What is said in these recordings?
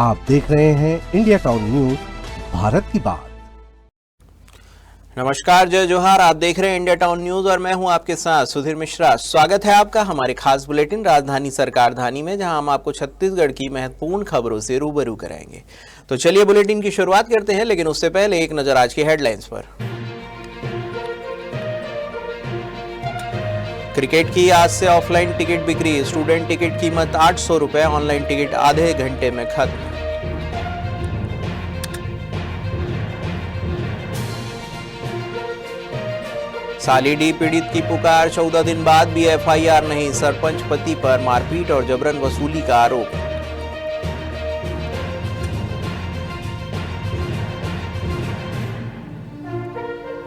आप देख रहे हैं इंडिया टाउन न्यूज, भारत की बात। नमस्कार, जय जोहार। आप देख रहे हैं इंडिया टाउन न्यूज और मैं हूं आपके साथ सुधीर मिश्रा। स्वागत है आपका हमारे खास बुलेटिन राजधानी सरकारधानी में, जहां हम आपको छत्तीसगढ़ की महत्वपूर्ण खबरों से रूबरू कराएंगे। तो चलिए बुलेटिन की शुरुआत करते हैं, लेकिन उससे पहले एक नजर आज की हेडलाइंस पर। क्रिकेट की आज से ऑफलाइन टिकट बिक्री। स्टूडेंट टिकट कीमत 800 रुपए, ऑनलाइन टिकट आधे घंटे में खत्म। साली डी पीड़ित की पुकार, 14 दिन बाद भी एफआईआर नहीं। सरपंच पति पर मारपीट और जबरन वसूली का आरोप।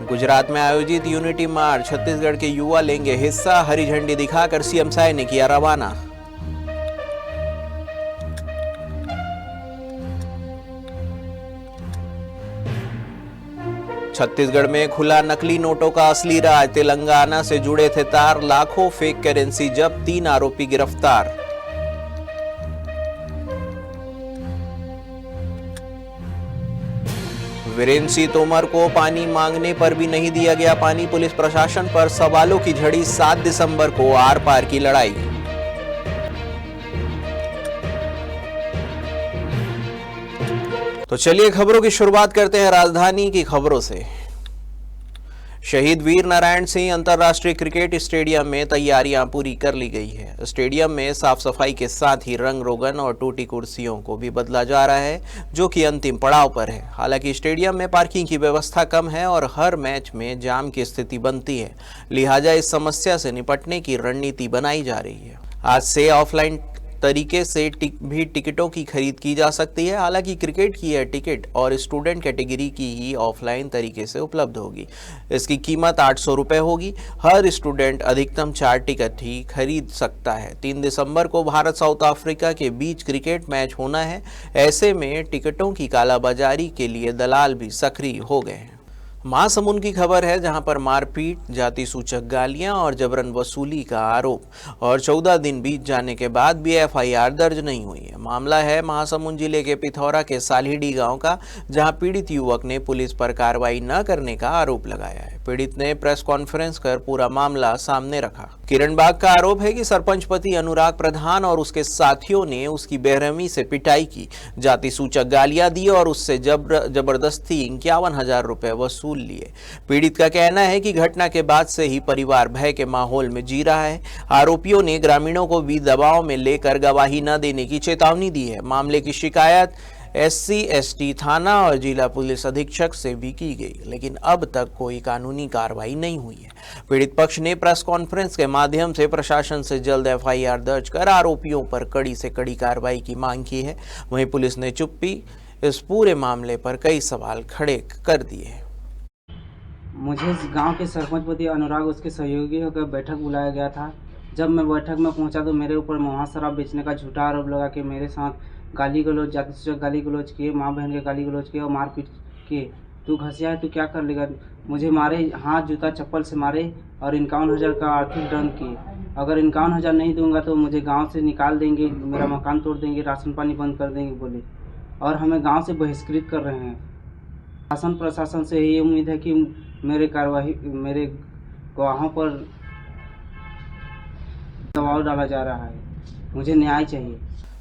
गुजरात में आयोजित यूनिटी मार्च, छत्तीसगढ़ के युवा लेंगे हिस्सा। हरी झंडी दिखाकर सीएम साय ने किया रवाना। छत्तीसगढ़ में खुला नकली नोटों का असली राज। तेलंगाना से जुड़े थे तार, लाखों फेक करेंसी जब्त, 3 आरोपी गिरफ्तार। वीरेंद्र सिंह तोमर को पानी मांगने पर भी नहीं दिया गया पानी। पुलिस प्रशासन पर सवालों की झड़ी। 7 दिसंबर को आर पार की लड़ाई। तो चलिए खबरों की शुरुआत करते हैं राजधानी की खबरों से। शहीद वीर नारायण सिंह अंतर्राष्ट्रीय क्रिकेट स्टेडियम में तैयारियां पूरी कर ली गई है। स्टेडियम में साफ सफाई के साथ ही रंग रोगन और टूटी कुर्सियों को भी बदला जा रहा है, जो कि अंतिम पड़ाव पर है। हालांकि स्टेडियम में पार्किंग की व्यवस्था कम है और हर मैच में जाम की स्थिति बनती है, लिहाजा इस समस्या से निपटने की रणनीति बनाई जा रही है। आज से ऑफलाइन तरीके से भी टिकटों की खरीद की जा सकती है। हालांकि क्रिकेट की यह टिकट और स्टूडेंट कैटेगरी की ही ऑफलाइन तरीके से उपलब्ध होगी। इसकी कीमत 800 रुपये होगी। हर स्टूडेंट अधिकतम 4 टिकट ही खरीद सकता है। 3 दिसंबर को भारत साउथ अफ्रीका के बीच क्रिकेट मैच होना है। ऐसे में टिकटों की कालाबाजारी के लिए दलाल भी सक्रिय हो गए हैं। महासमुंद की खबर है, जहां पर मारपीट, जाति सूचक गालियां और जबरन वसूली का आरोप और 14 दिन बीत जाने के बाद भी एफआईआर दर्ज नहीं हुई है। मामला है महासमुंद जिले के पिथौरा के सालीडी गांव का, जहां पीड़ित युवक ने पुलिस पर कार्रवाई न करने का आरोप लगाया है। पीड़ित ने प्रेस कॉन्फ्रेंस कर पूरा मामला सामने रखा। किरण बाग का आरोप है कि सरपंच पति अनुराग प्रधान और उसके साथियों ने उसकी बेरहमी से पिटाई की, जाति सूचक गालियां दी और उससे जबरदस्ती 51,000 रुपए वसूल लिए। पीड़ित का कहना है कि घटना के बाद से ही परिवार भय के माहौल में जी रहा है। आरोपियों ने ग्रामीणों को भी दबाव में लेकर गवाही न देने की चेतावनी दी है। मामले की शिकायत SC/ST थाना और जिला पुलिस अधीक्षक से भी की गई, लेकिन अब तक कोई कानूनी कार्रवाई नहीं हुई है। पीड़ित पक्ष ने प्रेस कॉन्फ्रेंस के माध्यम से प्रशासन से जल्द एफआईआर दर्ज कर आरोपियों पर कड़ी से कड़ी कार्रवाई की मांग की है। वहीं पुलिस ने चुप्पी इस पूरे मामले पर कई सवाल खड़े कर दिए हैं। मुझे गांव के सरपंच पति अनुराग उसके सहयोगी होकर बैठक बुलाया गया था। जब मैं बैठक में पहुंचा तो मेरे ऊपर महुआ शराब बेचने का झूठा आरोप लगा के मेरे साथ गाली गलौज, जाति सूचक गाली गलौज किए, माँ बहन के गाली गलौज किए और मारपीट किए। तू घसिया है, तू क्या कर लेगा। मुझे मारे, हाथ जूता चप्पल से मारे और 51,000 का आर्थिक दंड किए। अगर 51,000 नहीं दूंगा तो मुझे गाँव से निकाल देंगे, मेरा मकान तोड़ देंगे, राशन पानी बंद कर देंगे बोले, और हमें गाँव से बहिष्कृत कर रहे हैं। शासन प्रशासन से यही उम्मीद है कि मेरे गवाहों पर दबाव डाला जा रहा है। मुझे न्याय चाहिए।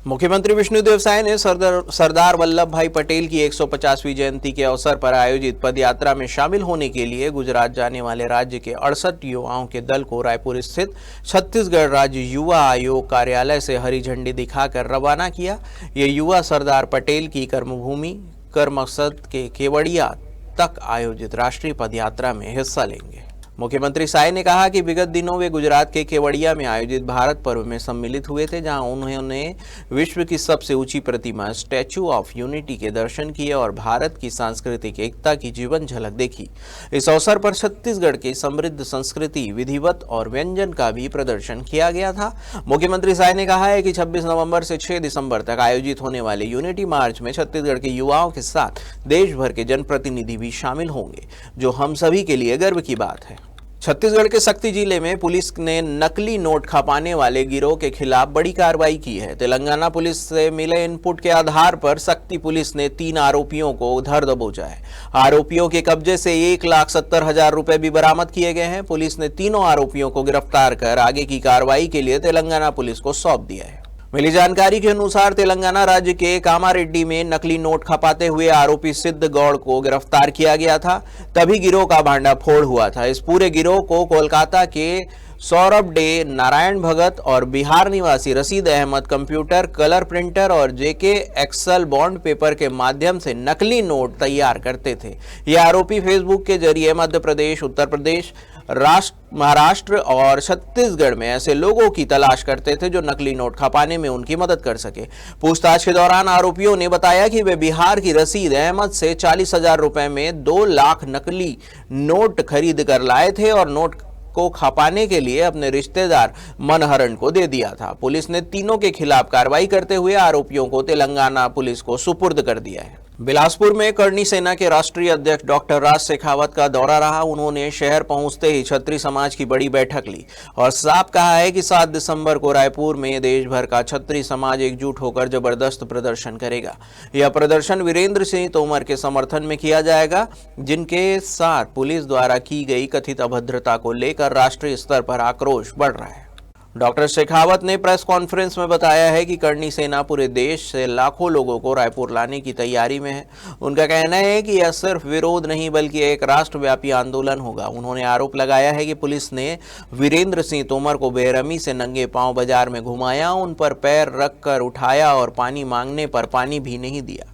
मुख्यमंत्री विष्णुदेव साय ने सरदार वल्लभ भाई पटेल की 150वीं जयंती के अवसर पर आयोजित पदयात्रा में शामिल होने के लिए गुजरात जाने वाले राज्य के 68 युवाओं के दल को रायपुर स्थित छत्तीसगढ़ राज्य युवा आयोग कार्यालय से हरी झंडी दिखाकर रवाना किया। ये युवा सरदार पटेल की कर्मभूमि करमसद के केवड़िया तक आयोजित राष्ट्रीय पदयात्रा में हिस्सा लेंगे। मुख्यमंत्री साय ने कहा कि विगत दिनों वे गुजरात के केवड़िया में आयोजित भारत पर्व में सम्मिलित हुए थे, जहां उन्होंने विश्व की सबसे ऊंची प्रतिमा स्टैच्यू ऑफ यूनिटी के दर्शन किए और भारत की सांस्कृतिक एकता की जीवन झलक देखी। इस अवसर पर छत्तीसगढ़ की समृद्ध संस्कृति, विधिवत और व्यंजन का भी प्रदर्शन किया गया था। मुख्यमंत्री साय ने कहा है कि 26 नवंबर से 6 दिसंबर तक आयोजित होने वाले यूनिटी मार्च में छत्तीसगढ़ के युवाओं के साथ देश भर के जनप्रतिनिधि भी शामिल होंगे, जो हम सभी के लिए गर्व की बात है। छत्तीसगढ़ के सक्ती जिले में पुलिस ने नकली नोट खपाने वाले गिरोह के खिलाफ बड़ी कार्रवाई की है। तेलंगाना पुलिस से मिले इनपुट के आधार पर सक्ती पुलिस ने 3 आरोपियों को धर दबोचा है। आरोपियों के कब्जे से 1,70,000 रुपए भी बरामद किए गए हैं। पुलिस ने तीनों आरोपियों को गिरफ्तार कर आगे की कार्रवाई के लिए तेलंगाना पुलिस को सौंप दिया है। मिली जानकारी के अनुसार तेलंगाना राज्य के कामारेड्डी में नकली नोट खपाते हुए आरोपी सिद्ध गौड़ को गिरफ्तार किया गया था, तभी गिरोह का भांडाफोड़ हुआ था। इस पूरे गिरोह को कोलकाता के सौरभ डे, नारायण भगत और बिहार निवासी Rashid Ahmed computer, colour printer और जेके एक्सल बॉन्ड पेपर के माध्यम से नकली नोट तैयार करते थे। ये आरोपी फेसबुक के जरिए मध्य प्रदेश, उत्तर प्रदेश, महाराष्ट्र और छत्तीसगढ़ में ऐसे लोगों की तलाश करते थे जो नकली नोट खपाने में उनकी मदद कर सके। पूछताछ के दौरान आरोपियों ने बताया कि वे बिहार की रशीद अहमद से 40,000 रुपए में 2 लाख नकली नोट खरीद कर लाए थे और नोट को खपाने के लिए अपने रिश्तेदार मनहरन को दे दिया था। पुलिस ने तीनों के खिलाफ कार्रवाई करते हुए आरोपियों को तेलंगाना पुलिस को सुपुर्द कर दिया है। बिलासपुर में करनी सेना के राष्ट्रीय अध्यक्ष डॉक्टर राज शेखावत का दौरा रहा। उन्होंने शहर पहुंचते ही छत्री समाज की बड़ी बैठक ली और साफ कहा है कि 7 दिसंबर को रायपुर में देश भर का छत्री समाज एकजुट होकर जबरदस्त प्रदर्शन करेगा। यह प्रदर्शन वीरेंद्र सिंह तोमर के समर्थन में किया जाएगा, जिनके साथ पुलिस द्वारा की गई कथित अभद्रता को लेकर राष्ट्रीय स्तर पर आक्रोश बढ़ रहा है। डॉक्टर शेखावत ने प्रेस कॉन्फ्रेंस में बताया है कि करनी सेना पूरे देश से लाखों लोगों को रायपुर लाने की तैयारी में है। उनका कहना है कि यह सिर्फ विरोध नहीं बल्कि एक राष्ट्रव्यापी आंदोलन होगा। उन्होंने आरोप लगाया है कि पुलिस ने वीरेंद्र सिंह तोमर को बेरहमी से नंगे पांव बाजार में घुमाया, उन पर पैर रखकर उठाया और पानी मांगने पर पानी भी नहीं दिया।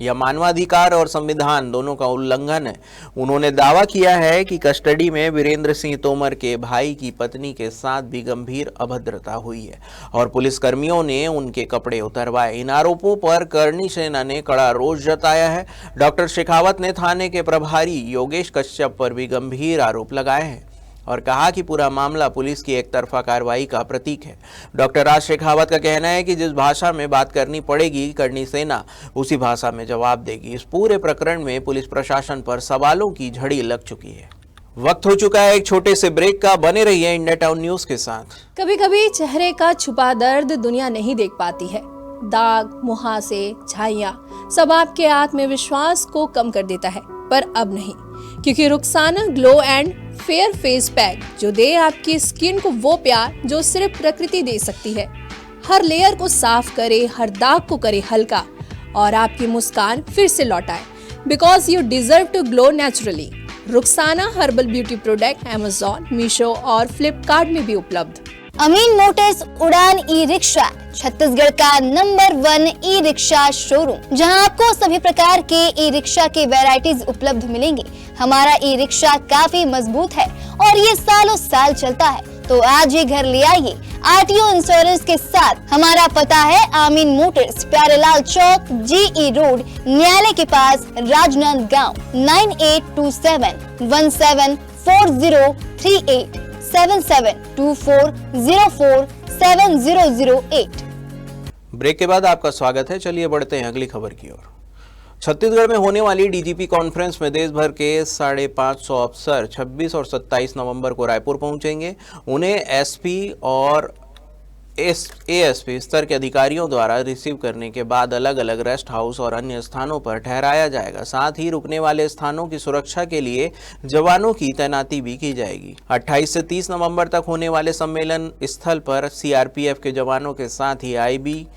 यह मानवाधिकार और संविधान दोनों का उल्लंघन है। उन्होंने दावा किया है कि कस्टडी में वीरेंद्र सिंह तोमर के भाई की पत्नी के साथ भी गंभीर अभद्रता हुई है और पुलिसकर्मियों ने उनके कपड़े उतरवाए। इन आरोपों पर करनी सेना ने कड़ा रोष जताया है। डॉक्टर शेखावत ने थाने के प्रभारी योगेश कश्यप पर भी गंभीर आरोप लगाए हैं और कहा कि पूरा मामला पुलिस की एकतरफा कार्रवाई का प्रतीक है। डॉक्टर राज शेखावत का कहना है कि जिस भाषा में बात करनी पड़ेगी करनी सेना उसी भाषा में जवाब देगी। इस पूरे प्रकरण में पुलिस प्रशासन पर सवालों की झड़ी लग चुकी है। वक्त हो चुका है एक छोटे से ब्रेक का। बने रहिए इंडिया टाउन न्यूज के साथ। कभी कभी चेहरे का छुपा दर्द दुनिया नहीं देख पाती है। दाग, मुहासे, झाइयां सब आपके आत्मविश्वास को कम कर देता है, पर अब नहीं, क्योंकि Rukhsana glow and fair face pack जो दे आपकी स्किन को वो प्यार जो सिर्फ प्रकृति दे सकती है। हर लेयर को साफ करे, हर दाग को करे हल्का और आपकी मुस्कान फिर से लौटाए। Because you deserve to glow naturally. Rukhsana herbal beauty product Amazon, Meesho और फ्लिपकार्ट में भी उपलब्ध। अमीन मोटर्स उड़ान ई रिक्शा छत्तीसगढ़ का नंबर 1 ई रिक्शा शोरूम, जहां आपको सभी प्रकार के ई रिक्शा के वैरायटीज उपलब्ध मिलेंगे। हमारा ई रिक्शा काफी मजबूत है और ये सालों साल चलता है, तो आज ही घर ले आइए आरटीओ इंश्योरेंस के साथ। हमारा पता है अमीन मोटर्स, प्यारेलाल चौक, जीई रोड, न्यायालय के पास, राजनांदगांव। 9827174038 7724047008। ब्रेक के बाद आपका स्वागत है। चलिए बढ़ते हैं अगली खबर की ओर। छत्तीसगढ़ में होने वाली डीजीपी कॉन्फ्रेंस में देश भर के 550 अफसर 26 और 27 नवंबर को रायपुर पहुंचेंगे। उन्हें एसपी और एएसपी स्तर के अधिकारियों द्वारा रिसीव करने के बाद अलग अलग रेस्ट हाउस और अन्य स्थानों पर ठहराया जाएगा। साथ ही रुकने वाले स्थानों की सुरक्षा के लिए जवानों की तैनाती भी की जाएगी। 28 से 30 नवंबर तक होने वाले सम्मेलन स्थल पर सीआरपीएफ के जवानों के साथ ही आईबी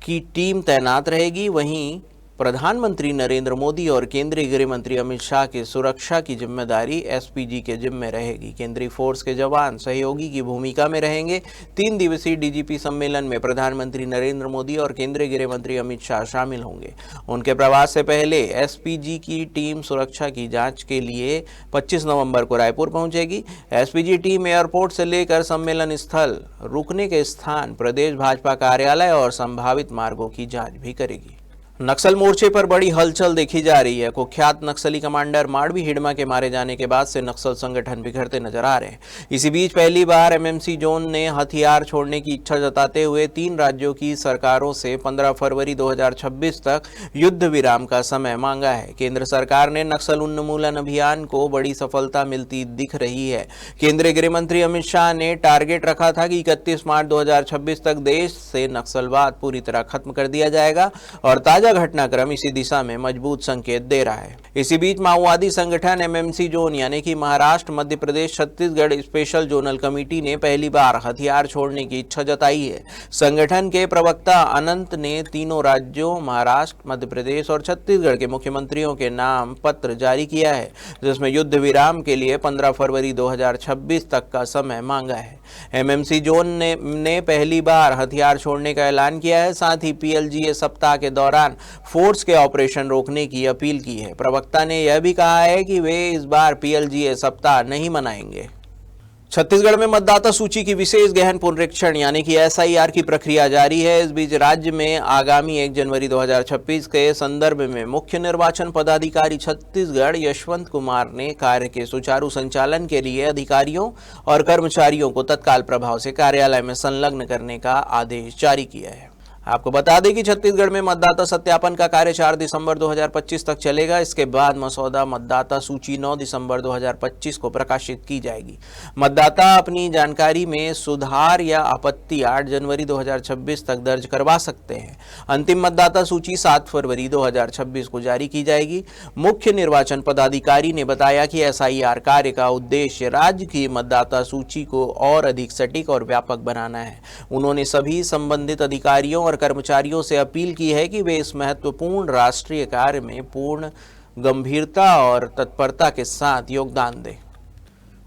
की टीम तैनात रहेगी। वहीं प्रधानमंत्री नरेंद्र मोदी और केंद्रीय गृह मंत्री अमित शाह की सुरक्षा की जिम्मेदारी एसपीजी के जिम्मे रहेगी। केंद्रीय फोर्स के जवान सहयोगी की भूमिका में रहेंगे। 3 दिवसीय डीजीपी सम्मेलन में प्रधानमंत्री नरेंद्र मोदी और केंद्रीय गृह मंत्री अमित शाह शामिल होंगे। उनके प्रवास से पहले एसपीजी की टीम सुरक्षा की जांच के लिए 25 नवंबर को रायपुर पहुंचेगी। एसपीजी टीम एयरपोर्ट से लेकर सम्मेलन स्थल, रुकने के स्थान, प्रदेश भाजपा कार्यालय और संभावित मार्गों की जाँच भी करेगी। नक्सल मोर्चे पर बड़ी हलचल देखी जा रही है। कुख्यात नक्सली कमांडर माड़वी हिडमा के मारे जाने के बाद से नक्सल संगठन बिखरते नजर आ रहे हैं। इसी बीच पहली बार एमएमसी जोन ने हथियार छोड़ने की इच्छा जताते हुए 3 राज्यों की सरकारों से 15 फरवरी 2026 तक युद्ध विराम का समय मांगा है। केंद्र सरकार ने नक्सल उन्मूलन अभियान को बड़ी सफलता मिलती दिख रही है। केंद्रीय गृह मंत्री अमित शाह ने टारगेट रखा था कि 31 मार्च 2026 तक देश से नक्सलवाद पूरी तरह खत्म कर दिया जाएगा और ताजा घटनाक्रम इसी दिशा में मजबूत संकेत दे रहा है। इसी बीच माओवादी संगठन एमएमसी जोन यानी कि Maharashtra, Madhya Pradesh, Chhattisgarh special zonal committee ने पहली बार हथियार छोड़ने की इच्छा जताई है। संगठन के प्रवक्ता अनंत ने तीनों राज्यों महाराष्ट्र, मध्य प्रदेश और छत्तीसगढ़ के मुख्यमंत्रियों के नाम पत्र जारी किया है, जिसमें युद्ध विराम के लिए 15 फरवरी 2026 तक का समय मांगा है। एमएमसी जोन ने पहली बार हथियार छोड़ने का ऐलान किया है। साथ ही पीएलजीए सप्ताह के दौरान फोर्स के ऑपरेशन रोकने की अपील की है। प्रवक्ता ने यह भी कहा है कि वे इस बार पीएलजीए सप्ताह नहीं मनाएंगे। छत्तीसगढ़ में मतदाता सूची की विशेष गहन पुनरीक्षण यानी कि एसआईआर की प्रक्रिया जारी है। इस बीच राज्य में आगामी 1 जनवरी 2026 के संदर्भ में मुख्य निर्वाचन पदाधिकारी छत्तीसगढ़ यशवंत कुमार ने कार्य के सुचारू संचालन के लिए अधिकारियों और कर्मचारियों को तत्काल प्रभाव से कार्यालय में संलग्न करने का आदेश जारी किया है। आपको बता दें कि छत्तीसगढ़ में मतदाता सत्यापन का कार्य 4 दिसंबर 2025 तक चलेगा। इसके बाद मसौदा मतदाता सूची 9 दिसंबर 2025 को प्रकाशित की जाएगी। मतदाता अपनी जानकारी में सुधार या आपत्ति 8 जनवरी 2026 तक दर्ज करवा सकते हैं। अंतिम मतदाता सूची 7 फरवरी 2026 को जारी की जाएगी। मुख्य निर्वाचन पदाधिकारी ने बताया कि एसआईआर कार्य का उद्देश्य राज्य की मतदाता सूची को और अधिक सटीक और व्यापक बनाना है। उन्होंने सभी संबंधित अधिकारियों और कर्मचारियों से अपील की है कि वे इस महत्वपूर्ण राष्ट्रीय कार्य में पूर्ण गंभीरता और तत्परता के साथ योगदान दें।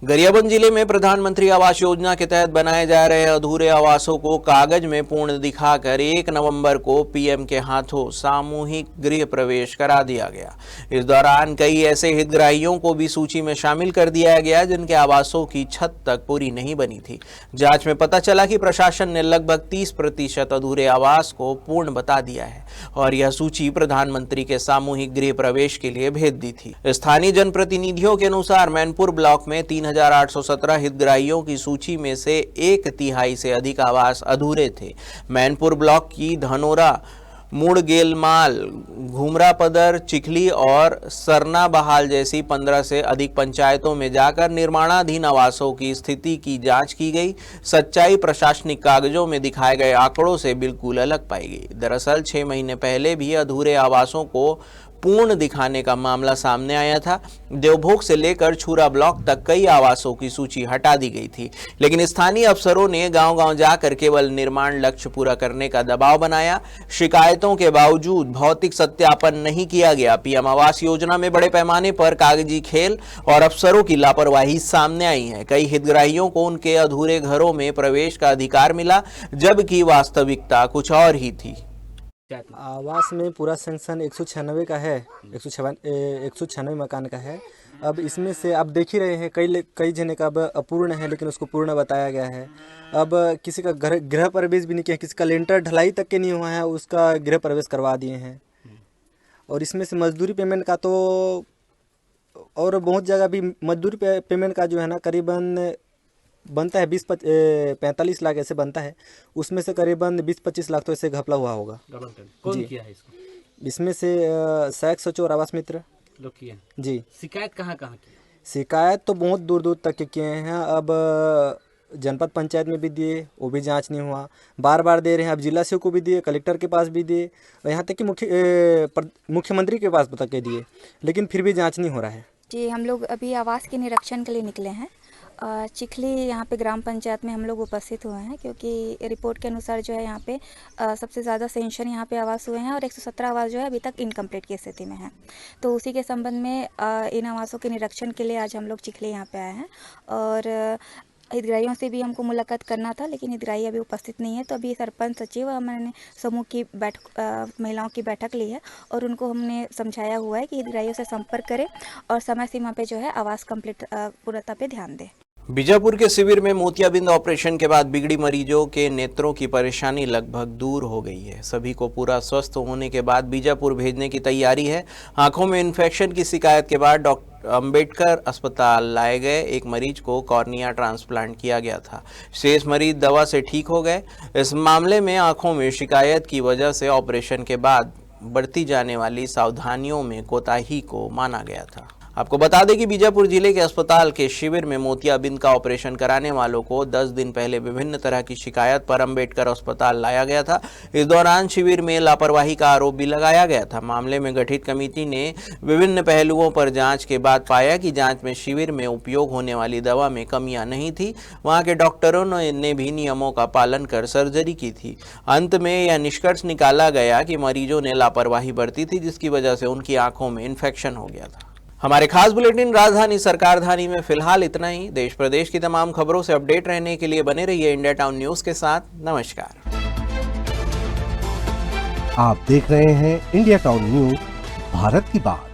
गरियाबंद जिले में प्रधानमंत्री आवास योजना के तहत बनाए जा रहे अधूरे आवासों को कागज में पूर्ण दिखाकर 1 नवंबर को पीएम के हाथों सामूहिक गृह प्रवेश करा दिया गया। इस दौरान कई ऐसे हितग्राहियों को भी सूची में शामिल कर दिया गया जिनके आवासों की छत तक पूरी नहीं बनी थी। जांच में पता चला कि प्रशासन ने लगभग 30% अधूरे आवास को पूर्ण बता दिया है और यह सूची प्रधानमंत्री के सामूहिक गृह प्रवेश के लिए भेज दी थी। स्थानीय जनप्रतिनिधियों के अनुसार मैनपुर ब्लॉक में 3817 हितग्राहियों की सूची में से 1/3 से अधिक आवास अधूरे थे। मैनपुर ब्लॉक की धनोरा, मुड़गेलमाल, घुमरापदर, चिखली और सरना बहाल जैसी 15 से अधिक पंचायतों में जाकर निर्माणाधीन आवासों की स्थिति की जांच की गई। सच्चाई प्रशासनिक कागजों में दिखाए गए आंकड़ों से बिल्कुल अलग पाई गई। दरअसल 6 महीने पहले भी अधूरे आवासों को पूर्ण दिखाने का मामला सामने आया था। देवभोग से लेकर छुरा ब्लॉक तक कई आवासों की सूची हटा दी गई थी, लेकिन स्थानीय अफसरों ने गांव-गांव जाकर केवल निर्माण लक्ष्य पूरा करने का दबाव बनाया। शिकायतों के बावजूद भौतिक सत्यापन नहीं किया गया। पीएम आवास योजना में बड़े पैमाने पर कागजी खेल और अफसरों की लापरवाही सामने आई है। कई हितग्राहियों को उनके अधूरे घरों में प्रवेश का अधिकार मिला, जबकि वास्तविकता कुछ और ही थी। आवास में पूरा सेंक्शन 196 का है, 196 मकान का है। अब इसमें से आप देख ही रहे हैं कई जने का अब अपूर्ण है, लेकिन उसको पूर्ण बताया गया है। अब किसी का गृह प्रवेश भी नहीं किया, किसी का लेंटर ढलाई तक के नहीं हुआ है, उसका गृह प्रवेश करवा दिए हैं। और इसमें से मजदूरी पेमेंट का तो और बहुत जगह भी मजदूरी पेमेंट का जो है ना करीबन बनता है 20-45 लाख ऐसे बनता है। उसमें से करीबन 20-25 लाख तो ऐसे घपला हुआ होगा। कौन किया है इसको? इसमें से सहायक सचिव और आवास मित्र लोग किए जी। शिकायत कहाँ की? शिकायत तो बहुत दूर दूर तक के किए हैं। अब जनपद पंचायत में भी दिए, वो भी जांच नहीं हुआ। बार बार दे रहे हैं। अब जिला से को भी दिए, कलेक्टर के पास भी दिए, यहाँ तक कि मुख्यमंत्री के पास तक के दिए, लेकिन फिर भी जाँच नहीं हो रहा है। जी, हम लोग अभी आवास के निरीक्षण के लिए निकले हैं। चिखली यहाँ पे ग्राम पंचायत में हम लोग उपस्थित हुए हैं, क्योंकि रिपोर्ट के अनुसार जो है यहाँ पे सबसे ज़्यादा सेंशन यहाँ पे आवास हुए हैं और 117 आवास जो है अभी तक इनकम्प्लीट की स्थिति में है। तो उसी के संबंध में इन आवासों के निरीक्षण के लिए आज हम लोग चिखली यहाँ पे आए हैं। और हितग्राहियों से भी हमको मुलाकात करना था, लेकिन हितग्राही अभी उपस्थित नहीं है। तो अभी सरपंच सचिव और मैंने समूह की महिलाओं की बैठक ली है और उनको हमने समझाया हुआ है कि हितग्राहियों से संपर्क करें और समय सीमा पे जो है आवास कंप्लीट पूर्णता पे ध्यान दें। बीजापुर के शिविर में मोतियाबिंद ऑपरेशन के बाद बिगड़ी मरीजों के नेत्रों की परेशानी लगभग दूर हो गई है। सभी को पूरा स्वस्थ होने के बाद बीजापुर भेजने की तैयारी है। आंखों में इन्फेक्शन की शिकायत के बाद डॉक्टर अंबेडकर अस्पताल लाए गए एक मरीज को कॉर्निया ट्रांसप्लांट किया गया था। शेष मरीज दवा से ठीक हो गए। इस मामले में आंखों में शिकायत की वजह से ऑपरेशन के बाद बरती जाने वाली सावधानियों में कोताही को माना गया था। आपको बता दें कि बीजापुर जिले के अस्पताल के शिविर में मोतियाबिंद का ऑपरेशन कराने वालों को 10 दिन पहले विभिन्न तरह की शिकायत पर अंबेडकर अस्पताल लाया गया था। इस दौरान शिविर में लापरवाही का आरोप भी लगाया गया था। मामले में गठित कमेटी ने विभिन्न पहलुओं पर जांच के बाद पाया कि जांच में शिविर में उपयोग होने वाली दवा में कमियां नहीं थी। वहां के डॉक्टरों ने भी नियमों का पालन कर सर्जरी की थी। अंत में यह निष्कर्ष निकाला गया कि मरीजों ने लापरवाही बरती थी, जिसकी वजह से उनकी आंखों में इन्फेक्शन हो गया था। हमारे खास बुलेटिन राजधानी सरकारधानी में फिलहाल इतना ही। देश प्रदेश की तमाम खबरों से अपडेट रहने के लिए बने रहिए इंडिया टाउन न्यूज के साथ। नमस्कार। आप देख रहे हैं इंडिया टाउन न्यूज, भारत की बात।